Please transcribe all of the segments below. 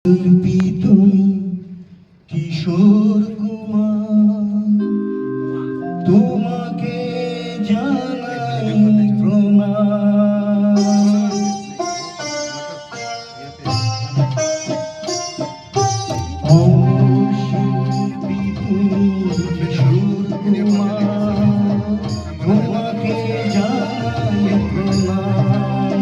শিল্পী তুমি কিশোর কুমার, তোমাকে জানাই প্রণাম। অমর শিল্পী তুমি কিশোর কুমার, তোমাকে জানাই প্রণাম।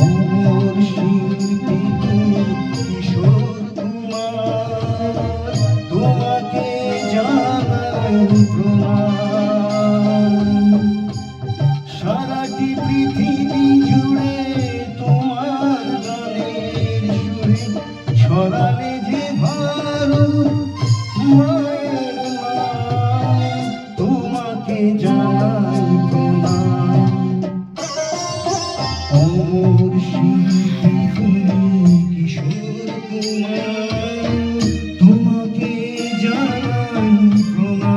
অমর শিল্পী তুমি কিশোর কুমার, তোমাকে জানাই প্রণাম। সারাটি পৃথিবী জুড়ে তোমার গানের সুরে ছড়ালে যে ভারত মায়ের নাম, তোমাকে জানাই প্রণাম। অমর শিল্পী তুমি কিশোর কুমার, তোমাকে জানাই প্রণাম।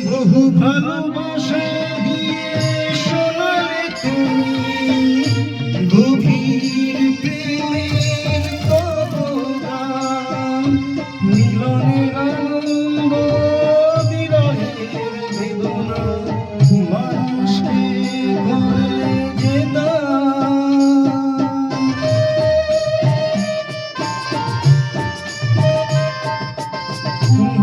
বহু ভালোবাসা দিয়ে শোনালে তুমি গভীর প্রেমের গান, মিলনের আনন্দ বিরহের বেদনা, মানুষকে করলে যে দান।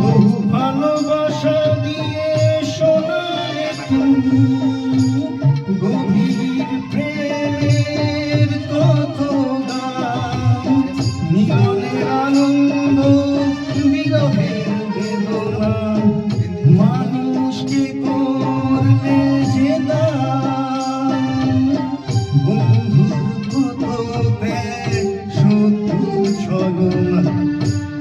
বহু ভালোবাসা দিয়ে শোনালে তুমি গভীর প্রেমের কত গান, মিলনের আনন্দ বিরহের বেদনা, মানুষকে করলে যে দান। বন্ধুর কত ত্যাগ, শত্রুর ছলনা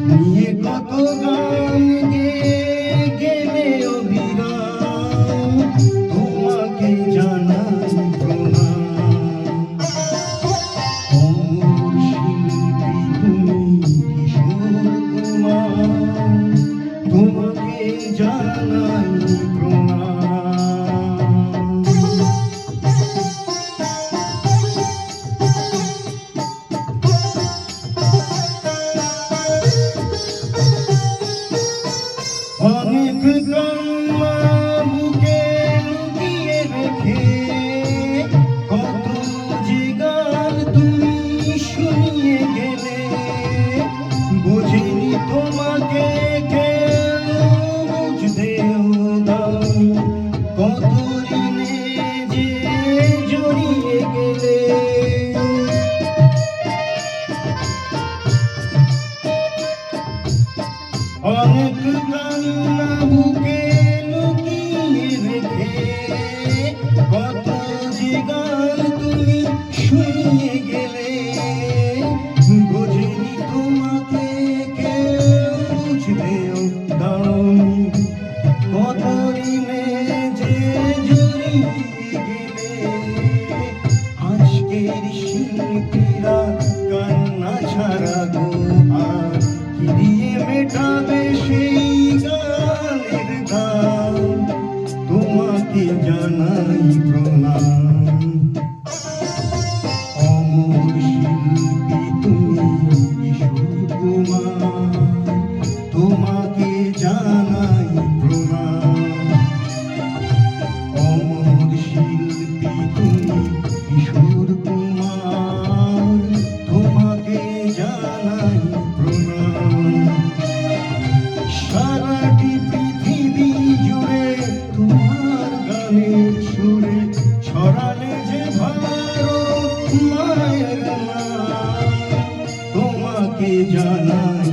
নিয়ে কত গান গেয়ে গেলে অবিরাম, তোমাকে জানাই প্রণাম। অমর শিল্পী তুমি কিশোর কুমার, তোমাকে জানাই প্রণাম। অনেক কান্না বুকে লুকিয়ে রেখে কত যে গান তুমি শুনিয়ে গেলে, বুঝিনি তোমাকে কেউ বুঝতেও দাওনি, কত ঋণে যে জড়িয়ে গেলে। অনেক কান্না বুকে লুকিয়ে রেখে কত যে গান তুমি শুনিয়ে গেলে, বুঝিনি তোমাকে কেউ বুঝতেও দাওনি, কত ঋণে যে জড়িয়ে গেলে। আজকের শিল্পীরা কান্না ছাড়া গো আর কি দিয়ে মেটাবে সেই গানের দাম, তোমাকে জানাই প্রণাম। অমর শিল্পী তুমি কিশোর কুমার, তোমাকে জানাই প্রণাম। অমর শিল্পী তুমি কিশোর কুমার, তোমাকে জানাই প্রণাম। সারাটি পৃথিবী জুড়ে তোমার গানের সুরে ছড়ালে যে ভারত মায়ের নাম, তোমাকে জানাই